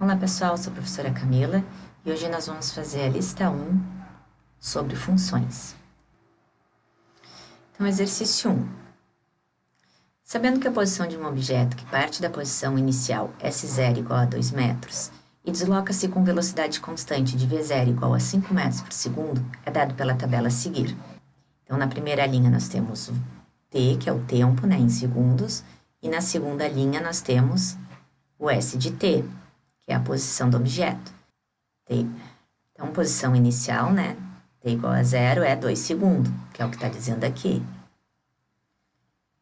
Olá pessoal, sou a professora Camila e hoje nós vamos fazer a lista 1 sobre funções. Então, exercício 1. Sabendo que a posição de um objeto que parte da posição inicial S0 igual a 2 metros e desloca-se com velocidade constante de V0 igual a 5 metros por segundo, é dado pela tabela a seguir. Então, na primeira linha nós temos o T, que é o tempo, em segundos, e na segunda linha nós temos o S de T, que é a posição do objeto. Então, posição inicial, T igual a 0 é 2 segundos, que é o que está dizendo aqui.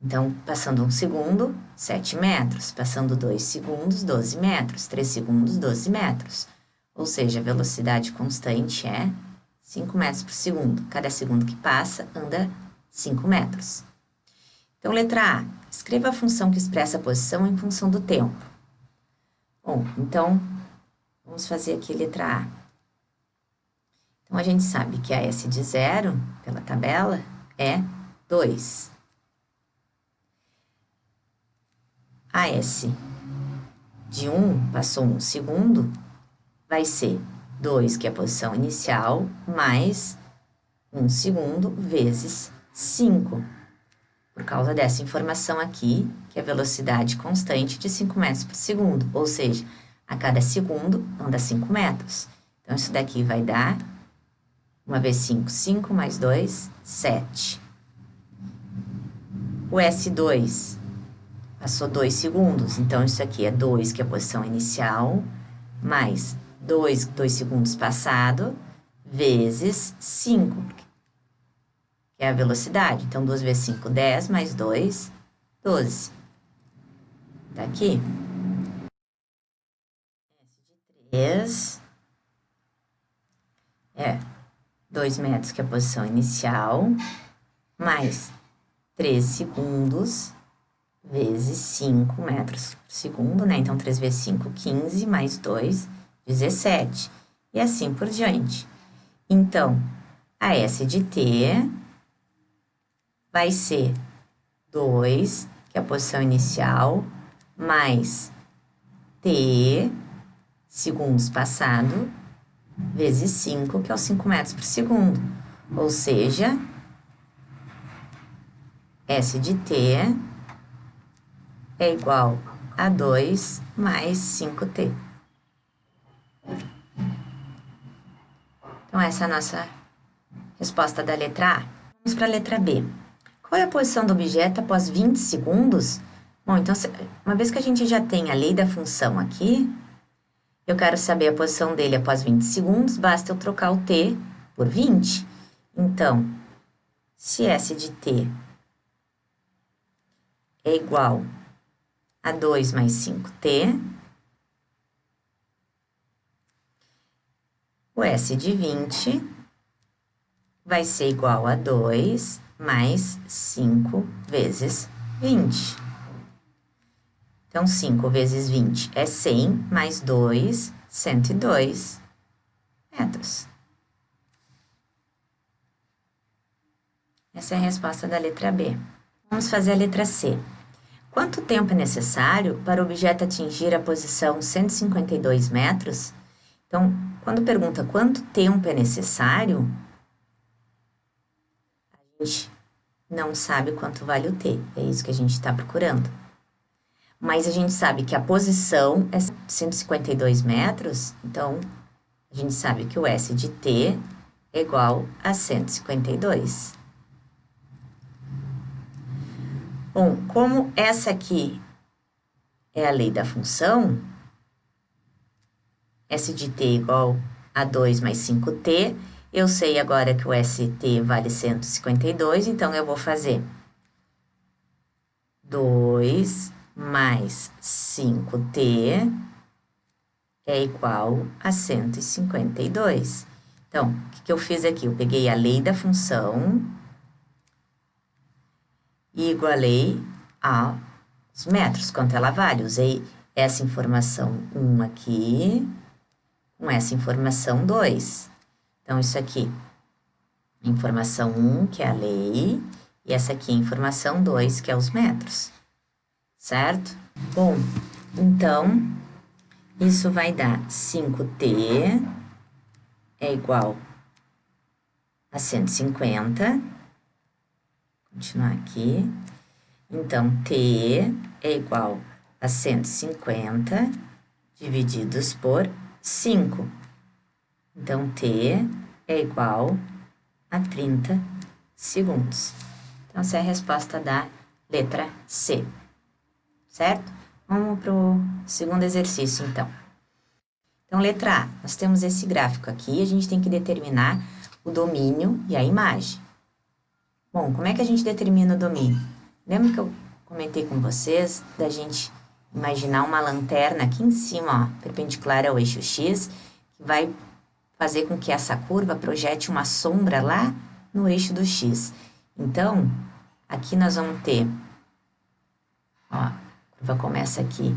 Então, passando 1 segundo, 7 metros. Passando 2 segundos, 12 metros. 3 segundos, 12 metros. Ou seja, a velocidade constante é 5 metros por segundo. Cada segundo que passa, anda 5 metros. Então, letra A. Escreva a função que expressa a posição em função do tempo. Bom, então, vamos fazer aqui a letra A. Então, a gente sabe que a S de 0, pela tabela, é 2. A S de 1, passou 1 segundo, vai ser 2, que é a posição inicial, mais 1 segundo, vezes 5. Por causa dessa informação aqui, que é a velocidade constante de 5 metros por segundo. Ou seja, a cada segundo anda 5 metros. Então, isso daqui vai dar 1 vezes 5, 5 mais 2, 7. O S2 passou 2 segundos, então isso aqui é 2, que é a posição inicial, mais 2 segundos passado, vezes 5, que é a velocidade. Então, 2 vezes 5, 10, mais 2, 12. Tá aqui. S de 3 é 2 metros, que é a posição inicial, mais 3 segundos, vezes 5 metros por segundo, Então, 3 vezes 5, 15, mais 2, 17. E assim por diante. Então, a S de T vai ser 2, que é a posição inicial, mais T, segundos passado, vezes 5, que é os 5 metros por segundo. Ou seja, S de T é igual a 2 mais 5T. Então, essa é a nossa resposta da letra A. Vamos para a letra B. Qual é a posição do objeto após 20 segundos? Bom, então, uma vez que a gente já tem a lei da função aqui, eu quero saber a posição dele após 20 segundos, basta eu trocar o T por 20. Então, se S de T é igual a 2 mais 5T, o S de 20 vai ser igual a 2 mais 5 vezes 20. Então, 5 vezes 20 é 100, mais 2, 102 metros. Essa é a resposta da letra B. Vamos fazer a letra C. Quanto tempo é necessário para o objeto atingir a posição 152 metros? Então, quando pergunta quanto tempo é necessário, a gente não sabe quanto vale o T. É isso que a gente está procurando. Mas a gente sabe que a posição é 152 metros, então a gente sabe que o S de T é igual a 152. Bom, como essa aqui é a lei da função, S de T igual a 2 mais 5T, eu sei agora que o ST vale 152, então eu vou fazer 2 mais 5T é igual a 152. Então, o que eu fiz aqui? Eu peguei a lei da função e igualei aos metros, quanto ela vale. Usei essa informação 1 aqui com essa informação 2. Então, isso aqui, informação 1, que é a lei, e essa aqui é informação 2, que é os metros. Certo? Bom, então, Isso vai dar 5t é igual a 150. Continuar aqui. Então, t é igual a 150 divididos por 5. Então, t é igual a 30 segundos. Então, essa é a resposta da letra C, certo? Vamos para o segundo exercício, então. Então, letra A, nós temos esse gráfico aqui, a gente tem que determinar o domínio e a imagem. Bom, como é que a gente determina o domínio? Lembra que eu comentei com vocês da gente imaginar uma lanterna aqui em cima, ó, perpendicular ao eixo X, que vai fazer com que essa curva projete uma sombra lá no eixo do X. Então, aqui nós vamos ter, ó, a curva começa aqui,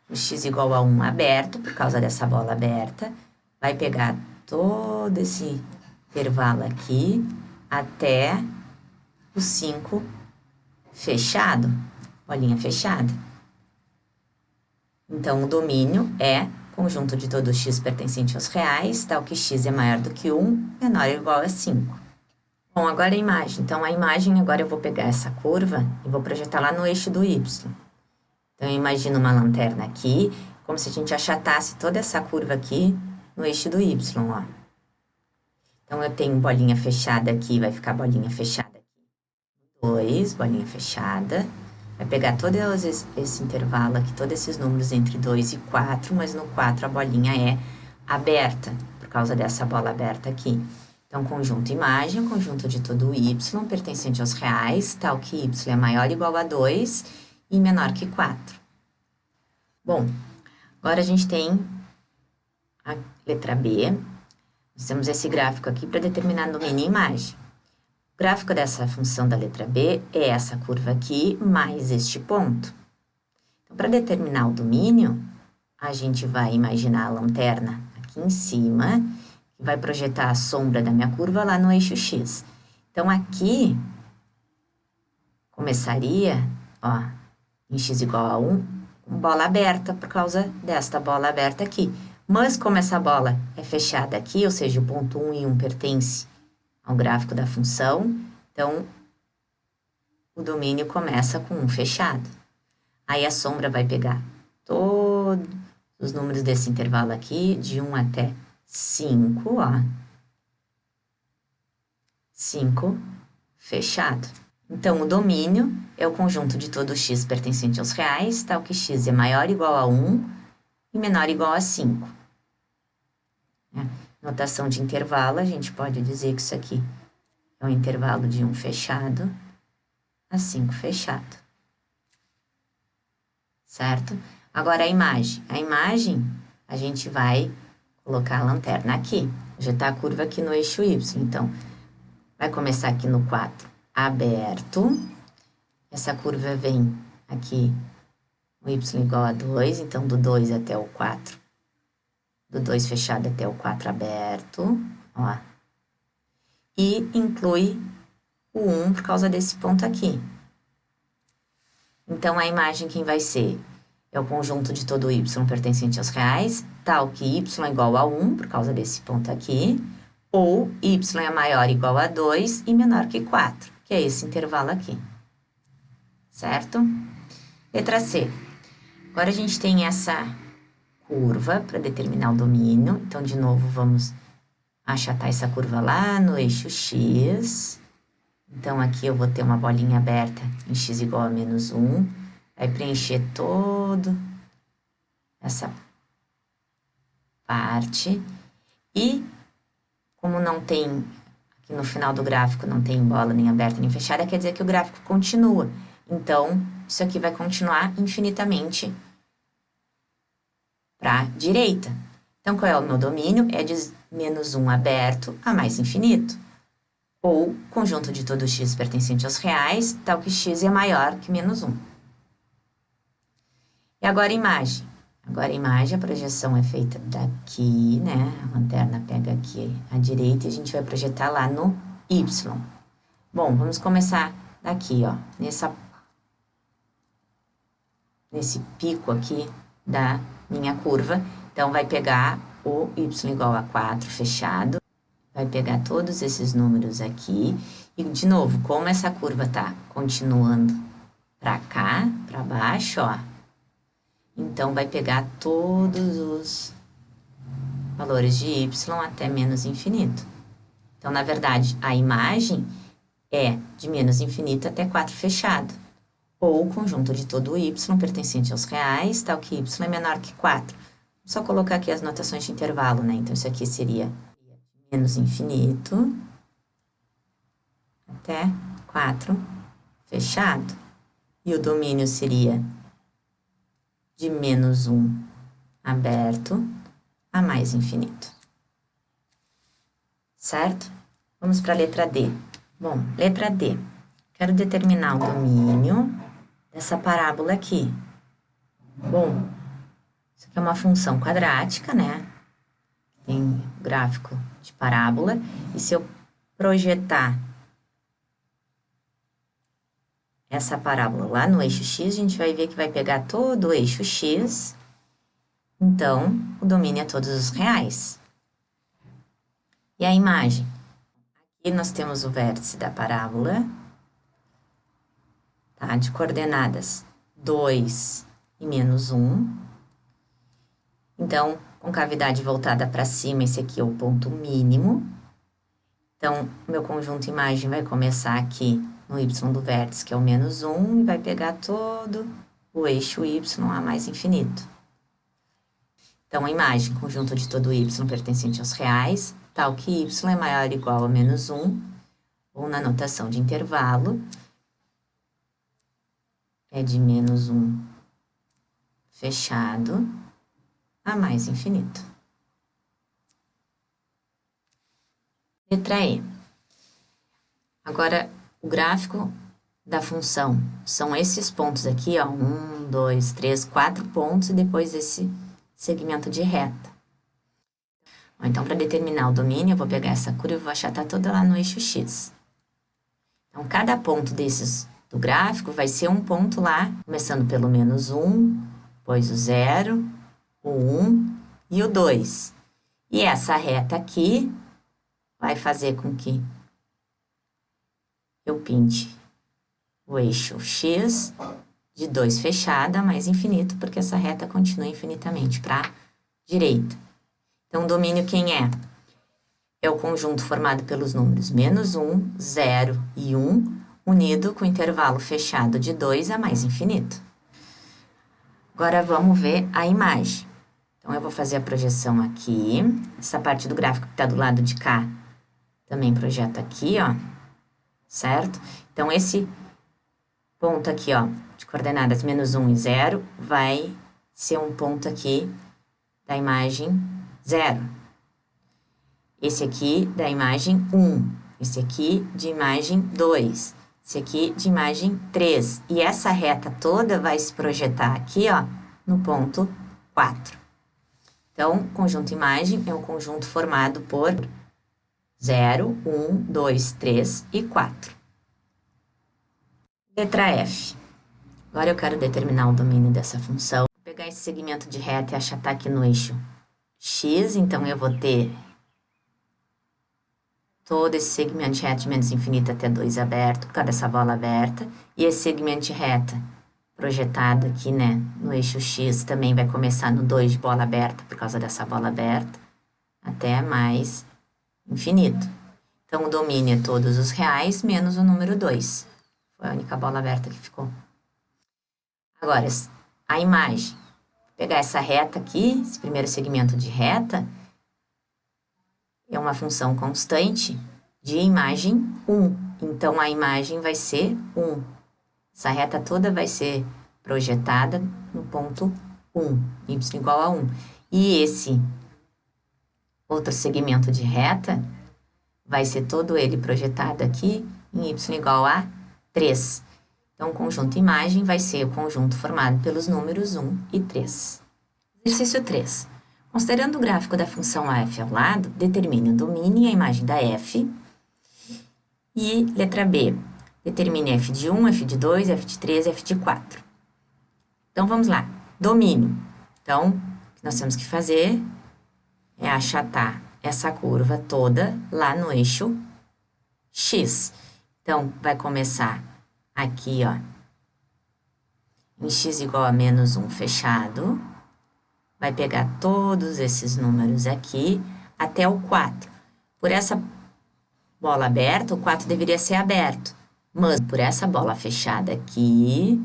o X igual a 1 aberto, por causa dessa bola aberta, vai pegar todo esse intervalo aqui até o 5 fechado, bolinha fechada. Então, o domínio é conjunto de todo x pertencente aos reais, tal que x é maior do que 1, menor ou igual a 5. Bom, agora a imagem. Então, a imagem, agora eu vou pegar essa curva e vou projetar lá no eixo do y. Então, eu imagino uma lanterna aqui, como se a gente achatasse toda essa curva aqui no eixo do y, ó. Então, eu tenho bolinha fechada aqui, vai ficar bolinha fechada aqui. 2, bolinha fechada. Vai pegar todo esse intervalo aqui, todos esses números entre 2 e 4, mas no 4 a bolinha é aberta, por causa dessa bola aberta aqui. Então, conjunto imagem, conjunto de todo o y, pertencente aos reais, tal que y é maior ou igual a 2 e menor que 4. Bom, agora a gente tem a letra B. Nós temos esse gráfico aqui para determinar domínio e imagem. O gráfico dessa função da letra B é essa curva aqui, mais este ponto. Então, para determinar o domínio, a gente vai imaginar a lanterna aqui em cima, que vai projetar a sombra da minha curva lá no eixo X. Então, aqui, começaria, ó, em x igual a 1, com bola aberta, por causa desta bola aberta aqui. Mas, como essa bola é fechada aqui, ou seja, o ponto 1 e 1 pertence ao gráfico da função, então, o domínio começa com 1 fechado. Aí, a sombra vai pegar todos os números desse intervalo aqui, de 1 até 5, ó. 5 fechado. Então, o domínio é o conjunto de todo x pertencente aos reais, tal que x é maior ou igual a 1 e menor ou igual a 5. Notação de intervalo, a gente pode dizer que isso aqui é um intervalo de 1 fechado a 5 fechado. Certo? Agora, a imagem. A imagem, a gente vai colocar a lanterna aqui. Projetar a curva aqui no eixo Y. Então, vai começar aqui no 4 aberto. Essa curva vem aqui no Y igual a 2. Então, do 2 até o 4. Do 2 fechado até o 4 aberto, ó. E inclui o 1 por causa desse ponto aqui. Então, a imagem quem vai ser? É o conjunto de todo y pertencente aos reais, tal que y é igual a 1 por causa desse ponto aqui, ou y é maior ou igual a 2 e menor que 4, que é esse intervalo aqui. Certo? Letra C. Agora, a gente tem essa curva para determinar o domínio. Então, de novo, vamos achatar essa curva lá no eixo X. Então, aqui eu vou ter uma bolinha aberta em x igual a menos 1. Vai preencher todo essa parte. E, como não tem, aqui no final do gráfico não tem bola nem aberta nem fechada, quer dizer que o gráfico continua. Então, isso aqui vai continuar infinitamente para a direita. Então, qual é o meu domínio? É de menos 1 aberto a mais infinito. Ou conjunto de todo x pertencente aos reais, tal que x é maior que menos 1. E agora a imagem. Agora a imagem, a projeção é feita daqui, né? A lanterna pega aqui à direita e a gente vai projetar lá no y. Bom, vamos começar daqui, ó. nesse pico aqui da minha curva. Então, vai pegar o y igual a 4 fechado, vai pegar todos esses números aqui. E, de novo, como essa curva tá continuando para cá, para baixo, ó. Então, vai pegar todos os valores de y até menos infinito. Então, na verdade, a imagem é de menos infinito até 4 fechado. Ou o conjunto de todo o y pertencente aos reais, tal que y é menor que 4. Só colocar aqui as notações de intervalo, né? Então, isso aqui seria menos infinito até 4 fechado. E o domínio seria de menos 1 aberto a mais infinito. Certo? Vamos para a letra D. Bom, letra D. Quero determinar o domínio dessa parábola aqui. Bom, isso aqui é uma função quadrática, né? Tem gráfico de parábola. E se eu projetar essa parábola lá no eixo X, a gente vai ver que vai pegar todo o eixo X. Então, o domínio é todos os reais. E a imagem? Aqui nós temos o vértice da parábola, tá? De coordenadas 2 e menos 1. Então, com cavidade voltada para cima, esse aqui é o ponto mínimo. Então, meu conjunto imagem vai começar aqui no y do vértice, que é o menos 1, e vai pegar todo o eixo y a mais infinito. Então, a imagem, conjunto de todo y pertencente aos reais, tal que y é maior ou igual a menos 1, ou na notação de intervalo, é de menos 1 fechado a mais infinito. Letra E. Agora, o gráfico da função são esses pontos aqui, ó, 1, 2, 3, 4 pontos, e depois esse segmento de reta. Bom, então, para determinar o domínio, eu vou pegar essa curva e vou achatar toda lá no eixo X. Então, cada ponto desses do gráfico vai ser um ponto lá, começando pelo menos 1, depois o 0, o 1 e o 2. E essa reta aqui vai fazer com que eu pinte o eixo X de 2 fechada mais infinito, porque essa reta continua infinitamente para a direita. Então, o domínio quem é? É o conjunto formado pelos números menos 1, 0 e 1, unido com o intervalo fechado de 2 a mais infinito. Agora, vamos ver a imagem. Então, eu vou fazer a projeção aqui. Essa parte do gráfico que está do lado de cá, também projeto aqui, ó. Certo? Então, esse ponto aqui, ó, de coordenadas menos 1 e 0, vai ser um ponto aqui da imagem 0. Esse aqui da imagem 1. Esse aqui de imagem 2. Esse aqui de imagem 3. E essa reta toda vai se projetar aqui, ó, no ponto 4. Então, o conjunto imagem é um conjunto formado por 0, 1, 2, 3 e 4. Letra F. Agora eu quero determinar o domínio dessa função. Vou pegar esse segmento de reta e achatar aqui no eixo X, então eu vou ter todo esse segmento de reta de menos infinito até 2 aberto, por causa dessa bola aberta, e esse segmento de reta projetado aqui, né, no eixo X, também vai começar no 2 de bola aberta, por causa dessa bola aberta, até mais infinito. Então, o domínio é todos os reais, menos o número 2. Foi a única bola aberta que ficou. Agora, a imagem. Vou pegar essa reta aqui, esse primeiro segmento de reta, é uma função constante de imagem 1. Então, a imagem vai ser 1. Essa reta toda vai ser projetada no ponto 1, y igual a 1. E esse outro segmento de reta vai ser todo ele projetado aqui em y igual a 3. Então, o conjunto imagem vai ser o conjunto formado pelos números 1 e 3. Exercício 3. Considerando o gráfico da função f ao lado, determine o domínio e a imagem da f. E letra B, determine f de 1, f de 2, f de 3 e f de 4. Então, vamos lá. Domínio. Então, o que nós temos que fazer é achatar essa curva toda lá no eixo X. Então, vai começar aqui, ó, em x igual a menos 1 fechado. Vai pegar todos esses números aqui até o 4. Por essa bola aberta, o 4 deveria ser aberto. Mas por essa bola fechada aqui,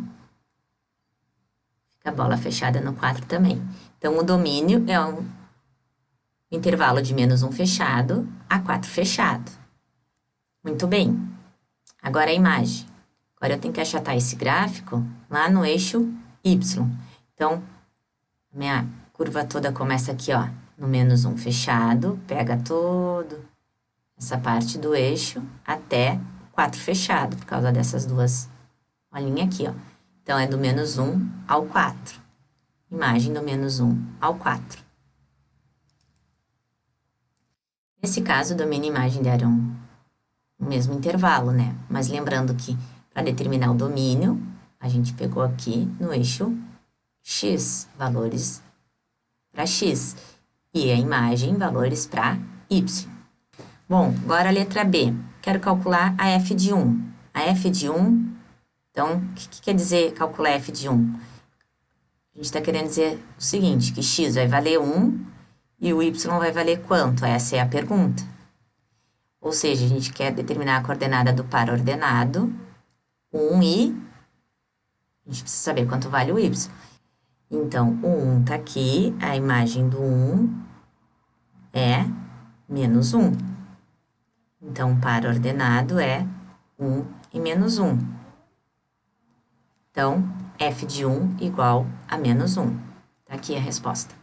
fica a bola fechada no 4 também. Então, o domínio é um intervalo de menos 1 fechado a 4 fechado. Muito bem. Agora a imagem. Agora eu tenho que achatar esse gráfico lá no eixo Y. Então, minha curva toda começa aqui, ó, no menos 1 fechado, pega toda essa parte do eixo até 4 fechado, por causa dessas duas bolinhas aqui, ó. Então, é do menos 1 ao 4. Imagem do menos 1 ao 4. Nesse caso, domínio e imagem deram o mesmo intervalo, né? Mas lembrando que, para determinar o domínio, a gente pegou aqui no eixo X, valores para X, e a imagem, valores para Y. Bom, agora a letra B. Quero calcular a f de 1. A f de 1, então, o que quer dizer calcular f de 1? A gente está querendo dizer o seguinte, que x vai valer 1 e o y vai valer quanto? Essa é a pergunta. Ou seja, a gente quer determinar a coordenada do par ordenado, 1 e a gente precisa saber quanto vale o y. Então, o 1 está aqui, a imagem do 1 é menos 1. Então, o par ordenado é 1 e menos 1. Então, f de 1 igual a menos 1. Tá aqui a resposta.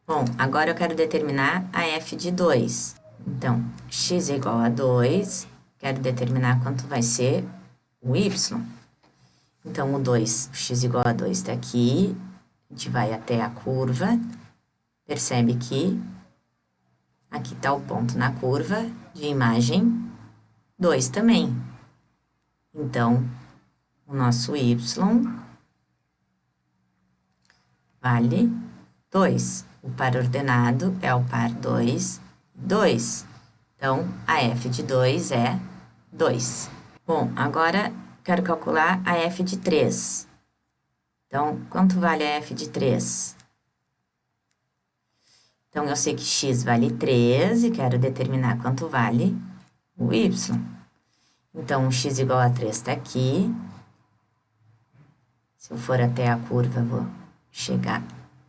Bom, agora eu quero determinar a f de 2. Então, x é igual a 2, quero determinar quanto vai ser o y. Então, o 2, o x igual a 2 está aqui, a gente vai até a curva, percebe que aqui está o ponto na curva de imagem 2 também. Então, o nosso y vale 2. O par ordenado é o par 2, 2. Então, a f de 2 é 2. Bom, agora quero calcular a f de 3. Então, quanto vale a f de 3? Então, eu sei que x vale 3 e quero determinar quanto vale o y. Então, o x igual a 3 está aqui. Se eu for até a curva, eu vou chegar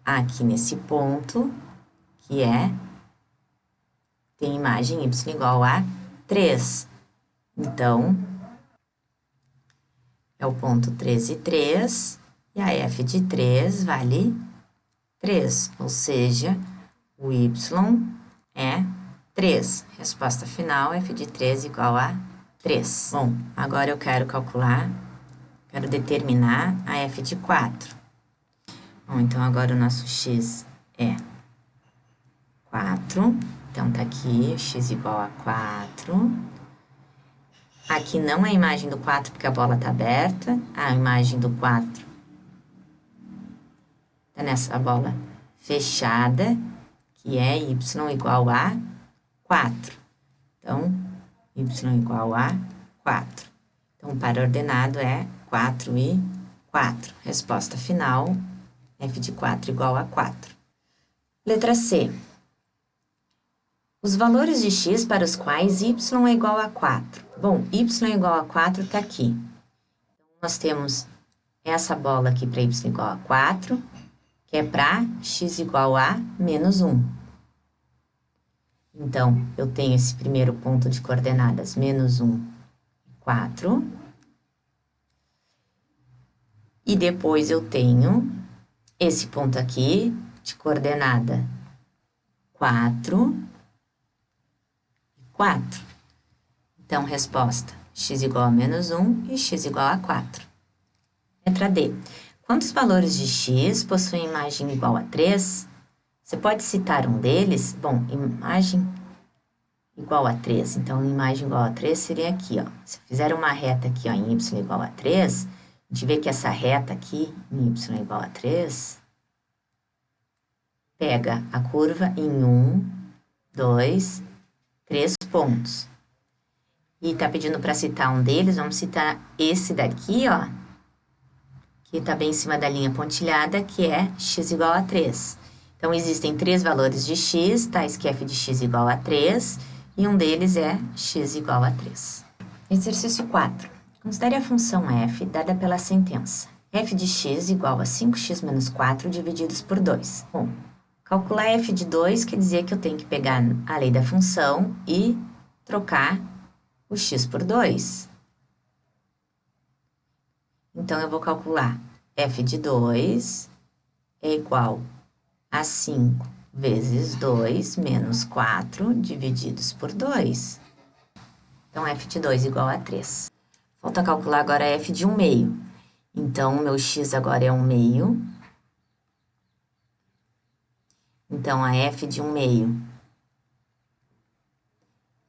aqui nesse ponto, que tem imagem y igual a 3. Então, é o ponto 3 e 3, e a f de 3 vale 3, ou seja, o y é 3. Resposta final, f de 3 igual a 3. Bom, agora eu quero determinar a f de 4. Bom, então agora o nosso x é 4. Então, tá aqui, x igual a 4. Aqui não é a imagem do 4, porque a bola tá aberta. A imagem do 4 tá nessa bola fechada, que é y igual a 4. Então, y igual a 4. Então, o par ordenado é 4 e 4. Resposta final, f de 4 igual a 4. Letra C. Os valores de x para os quais y é igual a 4. Bom, y é igual a 4 está aqui. Então, nós temos essa bola aqui para y igual a 4, que é para x igual a menos 1. Então, eu tenho esse primeiro ponto de coordenadas, menos 1 e 4. E depois eu tenho esse ponto aqui de coordenada 4 e 4. Então, resposta, x igual a menos 1 e x igual a 4. Letra D. Quantos valores de x possuem imagem igual a 3? Você pode citar um deles? Bom, imagem igual a 3. Então, imagem igual a 3 seria aqui, ó. Se eu fizer uma reta aqui, ó, em y igual a 3, A gente vê que essa reta aqui, em y igual a 3, pega a curva em 1, 2, 3 pontos. E tá pedindo para citar um deles, vamos citar esse daqui, ó, que tá bem em cima da linha pontilhada, que é x igual a 3. Então, existem 3 valores de x, tais que f de x igual a 3, e um deles é x igual a 3. Exercício 4. Considere a função f dada pela sentença. F de x igual a 5x menos 4 divididos por 2. Bom, calcular f de 2 quer dizer que eu tenho que pegar a lei da função e trocar o x por 2. Então, eu vou calcular f de 2 é igual a 5 vezes 2 menos 4 divididos por 2. Então, f de 2 igual a 3. Falta calcular agora f de 1 meio. Então, o meu x agora é 1 meio. Então, a f de 1 meio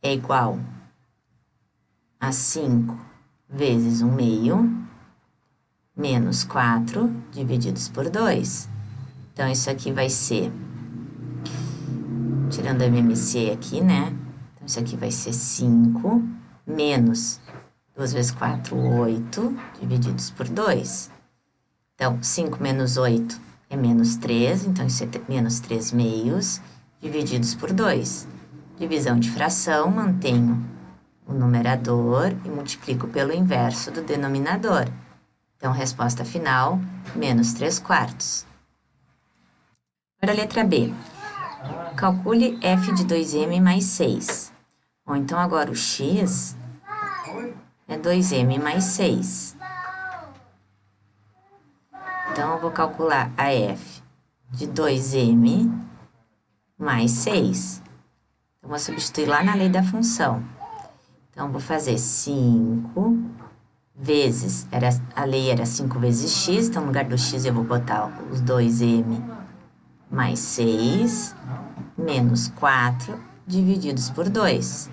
é igual a 5 vezes 1 meio menos 4 divididos por 2. Então, isso aqui vai ser, tirando a MMC aqui, né? Então, isso aqui vai ser 5 menos 2 vezes 4, 8, divididos por 2. Então, 5 menos 8 é menos 3, então isso é menos 3 meios, divididos por 2. Divisão de fração, mantenho o numerador e multiplico pelo inverso do denominador. Então, resposta final, menos 3 quartos. Para a letra B, calcule f de 2m mais 6. Bom, então agora o x é 2m mais 6. Então, eu vou calcular a f de 2m mais 6. Então, vou substituir lá na lei da função. Então, vou fazer 5 vezes, a lei era 5 vezes x, então no lugar do x eu vou botar os 2m mais 6, menos 4, divididos por 2.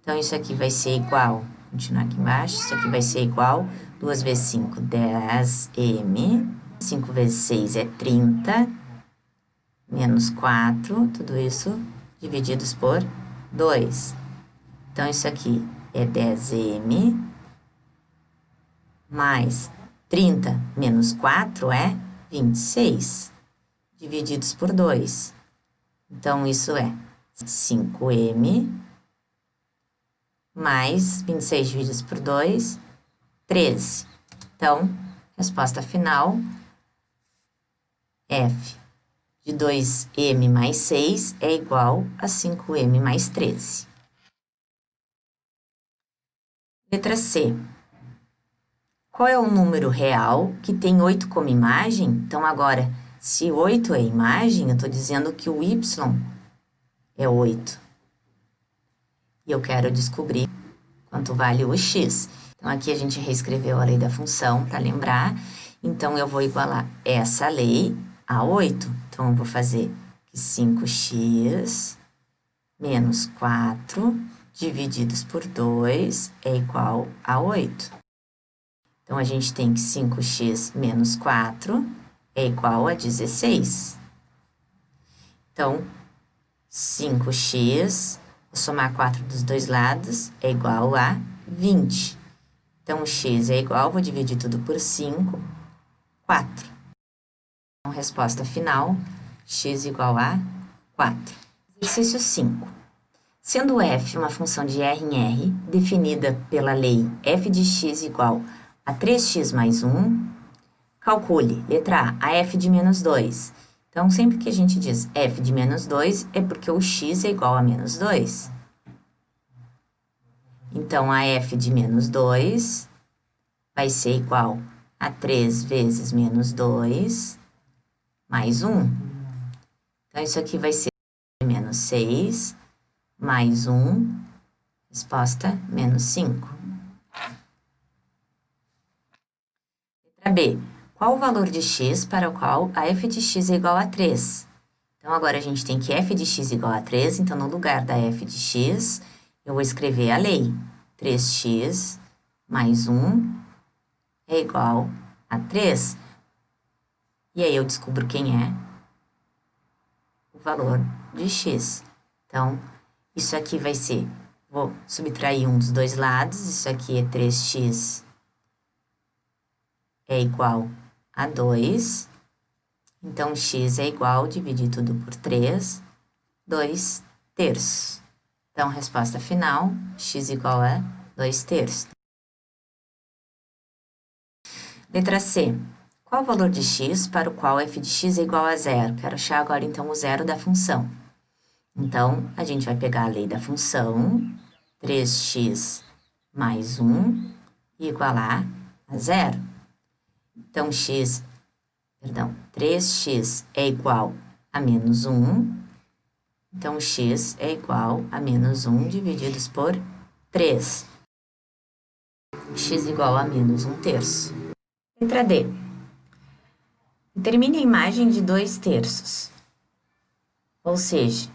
Então, isso aqui vai ser igual, vou continuar aqui embaixo, isso aqui vai ser igual, 2 vezes 5, 10m, 5 vezes 6 é 30, menos 4, tudo isso divididos por 2. Então, isso aqui é 10m, mais 30 menos 4 é 26, divididos por 2. Então, isso é 5m, mais 26 divididos por 2, 13. Então, resposta final, f de 2m mais 6 é igual a 5m mais 13. Letra C. Qual é o número real que tem 8 como imagem? Então, agora, se 8 é imagem, eu estou dizendo que o y é 8. E eu quero descobrir quanto vale o x. Então, aqui a gente reescreveu a lei da função para lembrar. Então, eu vou igualar essa lei a 8. Então, eu vou fazer que 5x menos 4 divididos por 2 é igual a 8. Então, a gente tem que 5x menos 4 é igual a 16. Então, 5x, vou somar 4 dos dois lados, é igual a 20. Então, x é igual, vou dividir tudo por 5, 4. Então, resposta final, x igual a 4. Exercício 5. Sendo f uma função de R em R, definida pela lei f de x igual a 3x mais 1, calcule, letra A, a f de menos 2. Então, sempre que a gente diz f de menos 2, é porque o x é igual a menos 2. Então, a f de menos 2 vai ser igual a 3 vezes menos 2 mais 1. Então, isso aqui vai ser menos 6 mais 1, resposta, menos 5. Letra B. Qual o valor de x para o qual a f de x é igual a 3? Então, agora a gente tem que f de x igual a 3, então, no lugar da f de x, eu vou escrever a lei. 3x mais 1 é igual a 3. E aí eu descubro quem é o valor de x. Então, isso aqui vai ser, vou subtrair um dos dois lados, isso aqui é 3x é igual a 2. Então, x é igual, dividir tudo por 3, 2 terços. Então, resposta final, x igual a 2 terços. Letra C. Qual o valor de x para o qual f de x é igual a 0? Quero achar agora, então, o zero da função. Então, a gente vai pegar a lei da função, 3x mais 1, e igualar a 0. Então, 3x é igual a menos 1. Então, x é igual a menos 1 divididos por 3. X igual a menos 1 terço. Letra D. Determine a imagem de 2 terços. Ou seja,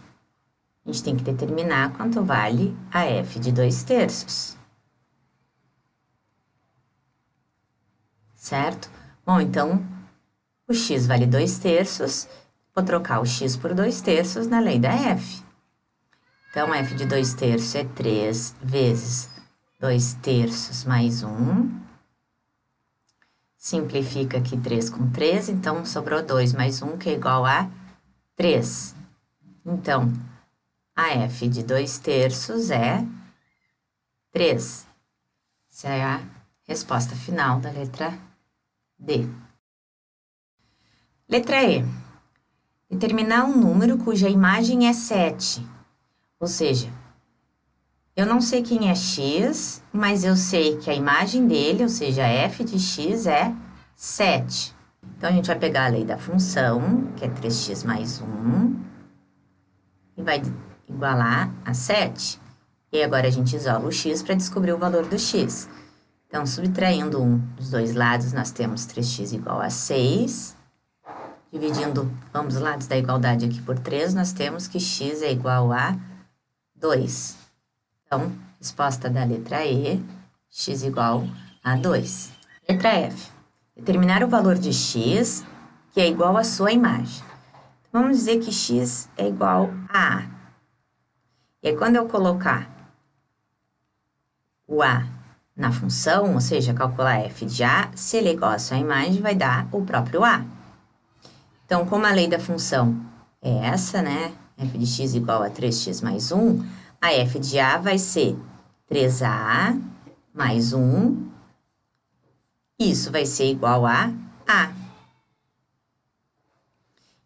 a gente tem que determinar quanto vale a f de 2 terços. Certo? Bom, então, o x vale 2 terços. Vou trocar o x por 2 terços na lei da f. Então, f de 2 terços é 3 vezes 2 terços mais 1. Simplifica aqui 3 com 3, então sobrou 2 mais 1, que é igual a 3. Então, a f de 2 terços é 3. Essa é a resposta final da letra D. Letra E. Determinar um número cuja imagem é 7. Ou seja, eu não sei quem é x, mas eu sei que a imagem dele, ou seja, f de x é 7. Então, a gente vai pegar a lei da função, que é 3x mais 1, e vai igualar a 7. E agora a gente isola o x para descobrir o valor do x. Então, subtraindo um dos dois lados, nós temos 3x igual a 6. Dividindo ambos os lados da igualdade aqui por 3, nós temos que x é igual a 2. Então, resposta da letra E, x igual a 2. Letra F. Determinar o valor de x, que é igual à sua imagem. Então, vamos dizer que x é igual a A. E aí, quando eu colocar o A na função, ou seja, calcular f de A, se ele é igual à sua imagem, vai dar o próprio A. Então, como a lei da função é essa, né? f de x igual a 3x mais 1, a f de A vai ser 3a mais 1. Isso vai ser igual a A.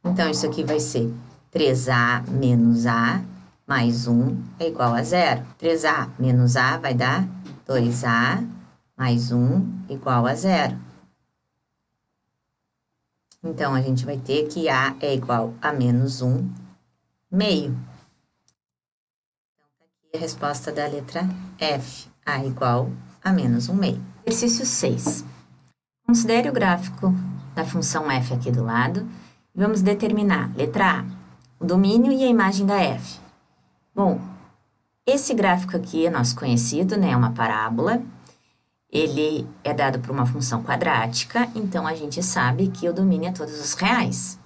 Então, isso aqui vai ser 3a menos A mais 1 é igual a 0. 3a menos A vai dar 2a mais 1 igual a 0. Então, a gente vai ter que A é igual a menos 1 meio. Então, tá aqui a resposta da letra F. A igual a menos 1 meio. Exercício 6. Considere o gráfico da função f aqui do lado e vamos determinar, letra A, o domínio e a imagem da f. Bom, esse gráfico aqui é nosso conhecido, né? É uma parábola. Ele é dado por uma função quadrática, então a gente sabe que o domínio é todos os reais.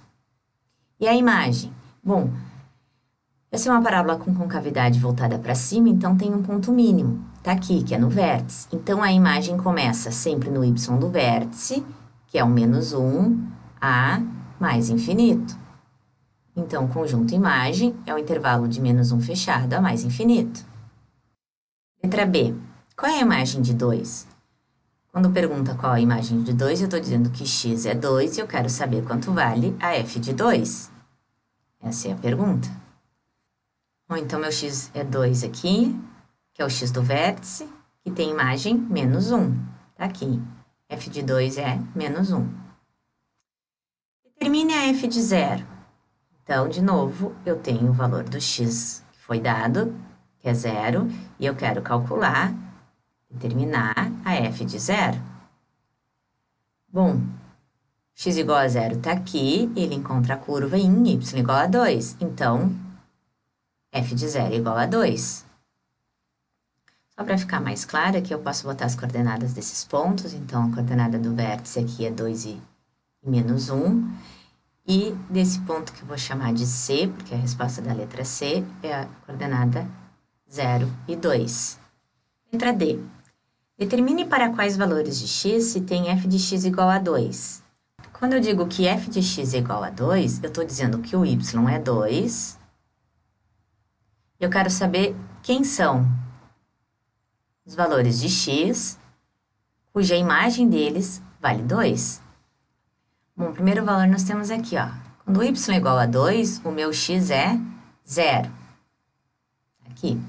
E a imagem? Bom, essa é uma parábola com concavidade voltada para cima, então tem um ponto mínimo. Tá aqui, que é no vértice. Então, a imagem começa sempre no y do vértice, que é o menos 1, a mais infinito. Então, o conjunto imagem é o intervalo de menos 1 fechado a mais infinito. Letra B. Qual é a imagem de 2? Quando pergunta qual a imagem de 2, eu estou dizendo que x é 2 e eu quero saber quanto vale a f de 2. Essa é a pergunta. Bom, então, meu x é 2 aqui, que é o x do vértice, que tem imagem menos 1. Tá aqui. f de 2 é menos 1. Determine a f de 0. Então, de novo, eu tenho o valor do x que foi dado, que é 0, e eu quero calcular, determinar a f de 0. Bom, x igual a 0 tá aqui, ele encontra a curva em y igual a 2. Então, f de 0 é igual a 2. Só para ficar mais claro, aqui eu posso botar as coordenadas desses pontos. Então, a coordenada do vértice aqui é 2 e menos 1. E desse ponto que eu vou chamar de C, porque a resposta da letra C é a coordenada 0 e 2. Letra D. Determine para quais valores de x se tem f de x igual a 2. Quando eu digo que f de x é igual a 2, eu estou dizendo que o y é 2. Eu quero saber quem são os valores de x, cuja imagem deles vale 2. Bom, o primeiro valor nós temos aqui, ó. Quando o y é igual a 2, o meu x é 0. Aqui.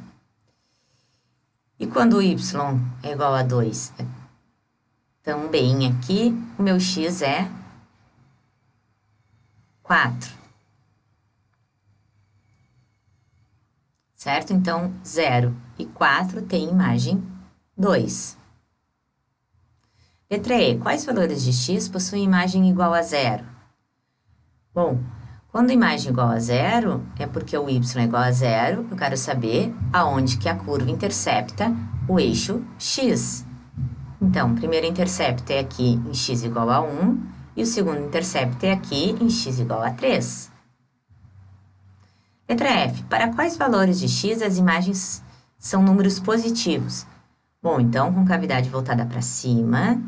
E quando o y é igual a 2, também aqui, o meu x é 4. Certo? Então, 0 e 4 tem imagem 2. Letra E. Quais valores de x possuem imagem igual a 0? Bom, quando a imagem é igual a 0, é porque o y é igual a 0, eu quero saber aonde que a curva intercepta o eixo x. Então, o primeiro intercepto é aqui em x igual a 1, e o segundo intercepto é aqui em x igual a 3. Letra F. Para quais valores de x as imagens são números positivos? Bom, então, com cavidade voltada para cima,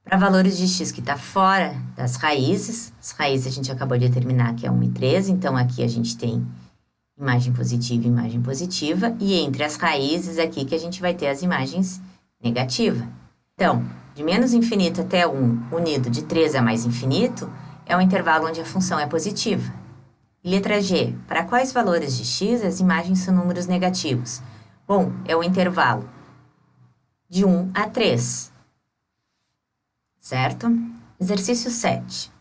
para valores de x que está fora das raízes, as raízes a gente acabou de determinar que é 1 e 3, então aqui a gente tem imagem positiva e imagem positiva, e entre as raízes aqui que a gente vai ter as imagens negativas. Então, de menos infinito até 1, unido de 3 a mais infinito, é o intervalo onde a função é positiva. E letra G, para quais valores de x as imagens são números negativos? Bom, é o intervalo de 1 a 3. Certo? Exercício 7.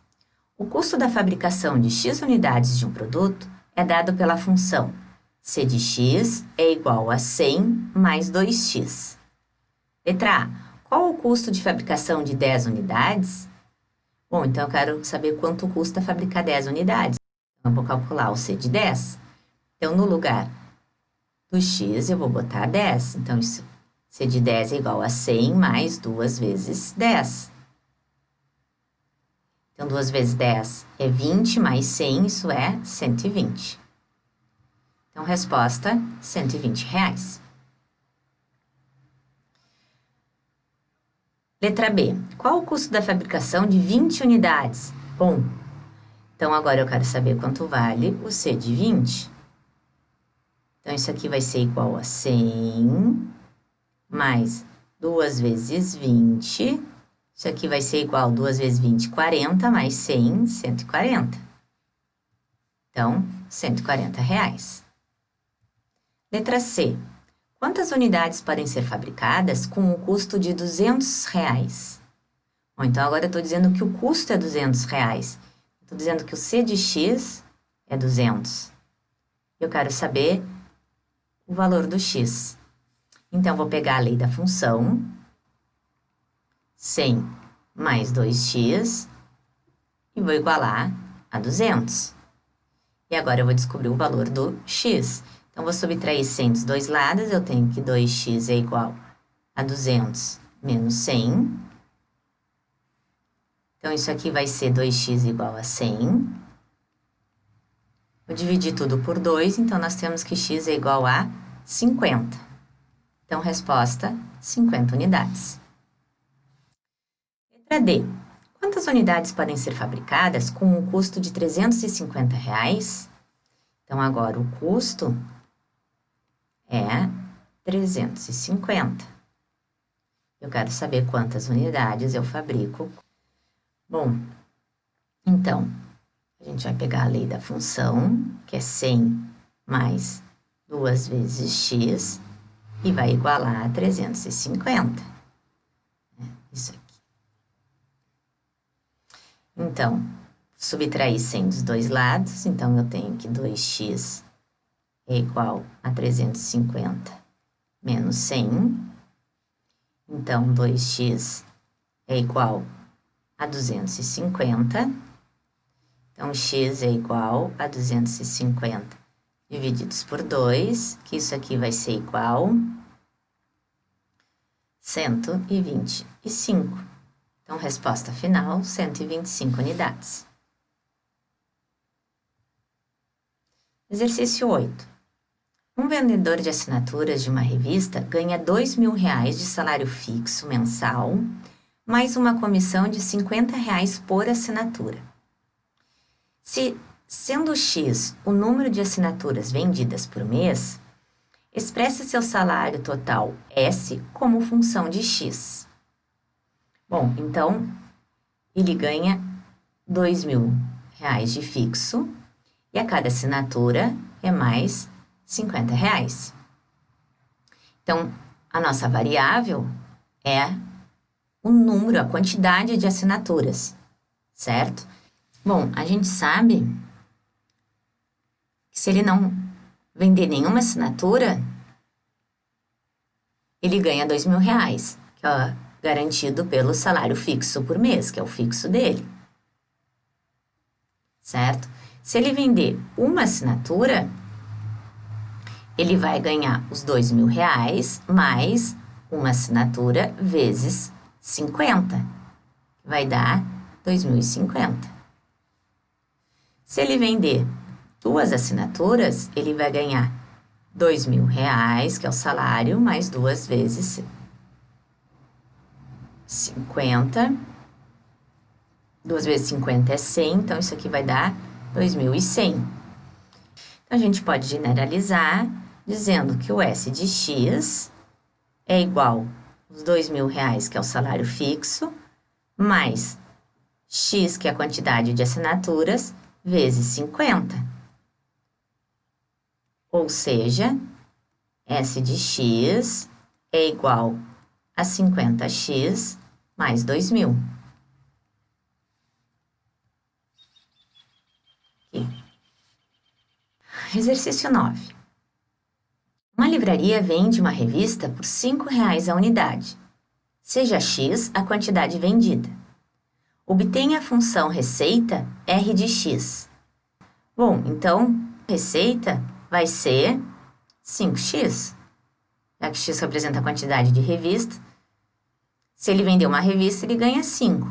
O custo da fabricação de x unidades de um produto é dado pela função c de x é igual a 100 mais 2x. Letra A. Qual o custo de fabricação de 10 unidades? Bom, então eu quero saber quanto custa fabricar 10 unidades. Então, eu vou calcular o c de 10. Então, no lugar do x, eu vou botar 10. Então, isso, c de 10 é igual a 100 mais 2 vezes 10. Então, 2 vezes 10 é 20, mais 100, isso é 120. Então, resposta, R$120. Letra B. Qual o custo da fabricação de 20 unidades? Bom, então agora eu quero saber quanto vale o C de 20. Então, isso aqui vai ser igual a 100 mais 2 vezes 20. Isso aqui vai ser igual a 2 vezes 20, 40, mais 100, 140. Então, R$140. Letra C. Quantas unidades podem ser fabricadas com um custo de R$200? Bom, então agora eu estou dizendo que o custo é R$200. Estou dizendo que o C de x é 200. Eu quero saber o valor do x. Então, vou pegar a lei da função, 100 mais 2x, e vou igualar a 200. E agora eu vou descobrir o valor do x. Então, vou subtrair 100 dos dois lados, eu tenho que 2x é igual a 200 menos 100. Então, isso aqui vai ser 2x igual a 100. Vou dividir tudo por 2, então nós temos que x é igual a 50. Então, resposta, 50 unidades. Letra D. Quantas unidades podem ser fabricadas com um custo de R$350? Então, agora o custo é 350. Eu quero saber quantas unidades eu fabrico. Bom, então, a gente vai pegar a lei da função, que é 100 mais 2 vezes x, e vai igualar a 350. Isso aqui. Então, subtrair 100 dos dois lados, então eu tenho que 2x é igual a 350 menos 100. Então, 2x é igual a 250. Então, x é igual a 250 divididos por 2, que isso aqui vai ser igual 125. Então, resposta final, 125 unidades. Exercício 8. Um vendedor de assinaturas de uma revista ganha R$2.000 de salário fixo mensal, mais uma comissão de R$50 por assinatura. Se, sendo X o número de assinaturas vendidas por mês, expresse seu salário total S como função de X. Bom, então, ele ganha R$2.000 de fixo e a cada assinatura é mais R$50. Então, a nossa variável é o número, a quantidade de assinaturas, certo? Bom, a gente sabe que se ele não vender nenhuma assinatura, ele ganha R$2.000, que é garantido pelo salário fixo por mês, que é o fixo dele, certo? Se ele vender uma assinatura, ele vai ganhar os R$2.000 mais uma assinatura vezes 50, que vai dar 2.050. Se ele vender duas assinaturas, ele vai ganhar R$2.000, que é o salário, mais 2 vezes 50. 2 vezes 50 é 100, então isso aqui vai dar 2.100. Então, a gente pode generalizar dizendo que o S de X é igual aos R$2.000, que é o salário fixo, mais X, que é a quantidade de assinaturas, vezes 50. Ou seja, S de X é igual a 50x mais 2.000. Exercício 9. Uma livraria vende uma revista por R$5 a unidade. Seja X a quantidade vendida. Obtenha a função receita R de X. Bom, então, receita vai ser 5x. Já que X representa a quantidade de revista. Se ele vender uma revista, ele ganha 5.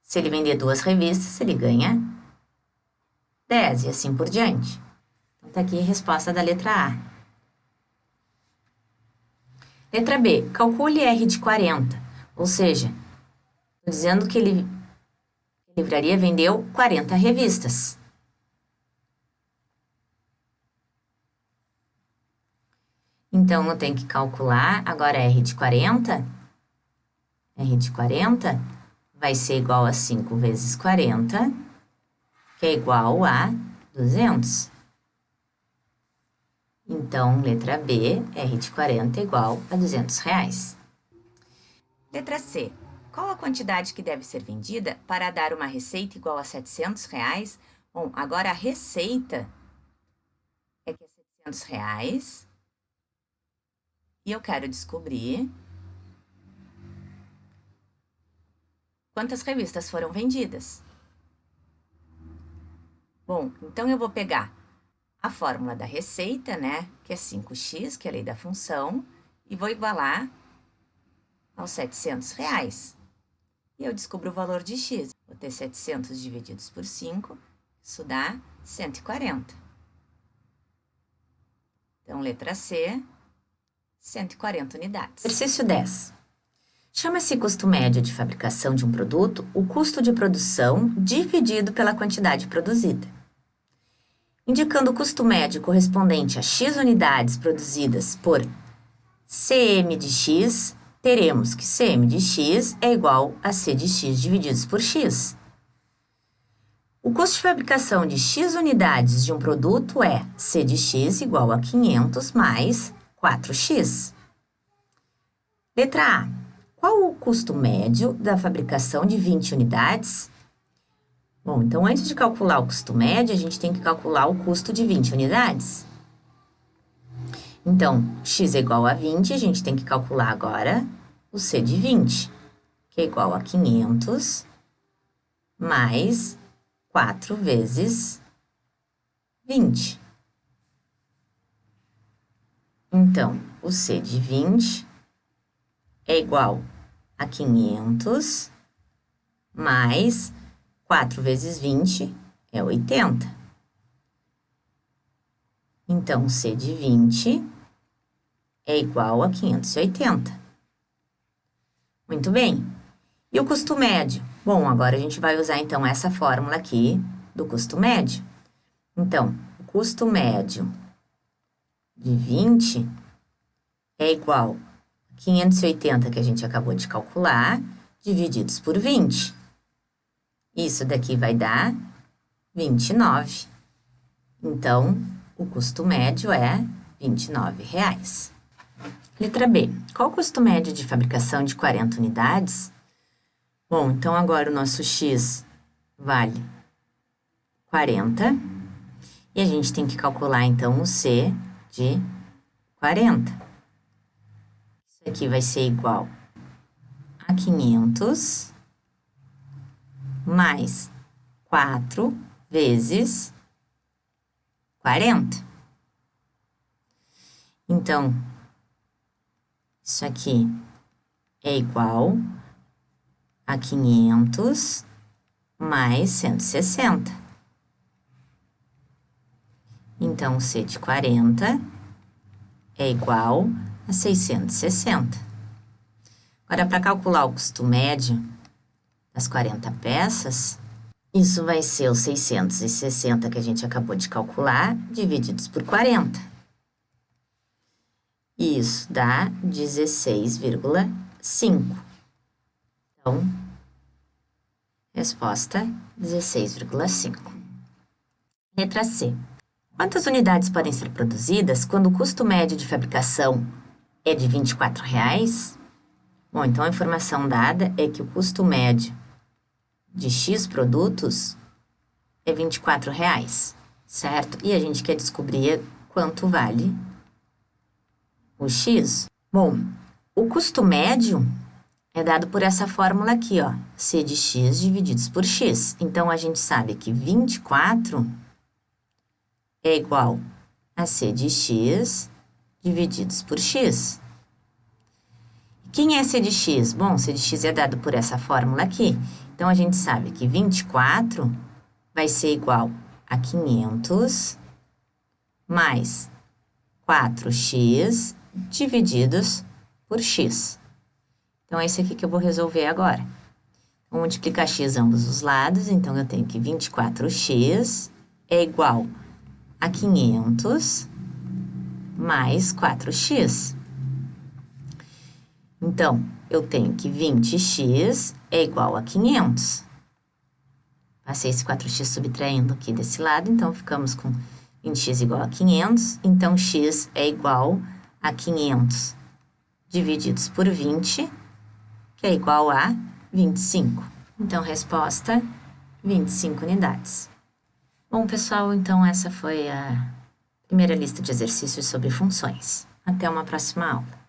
Se ele vender 2 revistas, ele ganha 10 e assim por diante. Então, tá aqui a resposta da letra A. Letra B. Calcule R de 40. Ou seja, estou dizendo que a livraria vendeu 40 revistas. Então, eu tenho que calcular agora R de 40. R de 40 vai ser igual a 5 vezes 40, que é igual a 200. Então, letra B, R de 40 é igual a R$200. Letra C. Qual a quantidade que deve ser vendida para dar uma receita igual a R$700? Bom, agora a receita é que é R$700 e eu quero descobrir quantas revistas foram vendidas. Bom, então eu vou pegar a fórmula da receita, né, que é 5x, que é a lei da função, e vou igualar aos R$700. E eu descubro o valor de x. Vou ter 700 divididos por 5, isso dá 140. Então, letra C, 140 unidades. Exercício 10. Chama-se custo médio de fabricação de um produto o custo de produção dividido pela quantidade produzida. Indicando o custo médio correspondente a x unidades produzidas por CM de x, teremos que CM de x é igual a C de x divididos por x. O custo de fabricação de x unidades de um produto é C de x igual a 500 mais 4x. Letra A. Qual o custo médio da fabricação de 20 unidades? Bom, então, antes de calcular o custo médio, a gente tem que calcular o custo de 20 unidades. Então, x é igual a 20, a gente tem que calcular agora o C de 20, que é igual a 500 mais 4 vezes 20. Então, o C de 20 é igual a 500 mais 4 vezes 20 é 80. Então, C de 20 é igual a 580. Muito bem. E o custo médio? Bom, agora a gente vai usar, então, essa fórmula aqui do custo médio. Então, o custo médio de 20 é igual a 580, que a gente acabou de calcular, divididos por 20. Isso daqui vai dar 29. Então, o custo médio é R$ 29,00. Letra B. Qual o custo médio de fabricação de 40 unidades? Bom, então agora o nosso X vale 40. E a gente tem que calcular, então, o C de 40. Isso aqui vai ser igual a 500 mais 4 vezes 40. Então, isso aqui é igual a 500 mais 160. Então, C de 40 é igual a 660. Agora, para calcular o custo médio das 40 peças, isso vai ser os 660 que a gente acabou de calcular, divididos por 40. Isso dá 16,5. Então, resposta 16,5. Letra C. Quantas unidades podem ser produzidas quando o custo médio de fabricação é de R$ 24,00? Bom, então a informação dada é que o custo médio de X produtos é R$ 24,00, certo? E a gente quer descobrir quanto vale o X. Bom, o custo médio é dado por essa fórmula aqui, ó, C de X divididos por X. Então, a gente sabe que 24 é igual a C de X divididos por X. Quem é C de X? Bom, C de X é dado por essa fórmula aqui. Então, a gente sabe que 24 vai ser igual a 500 mais 4x divididos por x. Então, é isso aqui que eu vou resolver agora. Vou multiplicar x ambos os lados, então eu tenho que 24x é igual a 500 mais 4x. Então, eu tenho que 20x é igual a 500. Passei esse 4x subtraindo aqui desse lado, então ficamos com 20x igual a 500. Então, x é igual a 500 divididos por 20, que é igual a 25. Então, resposta, 25 unidades. Bom, pessoal, então essa foi a primeira lista de exercícios sobre funções. Até uma próxima aula.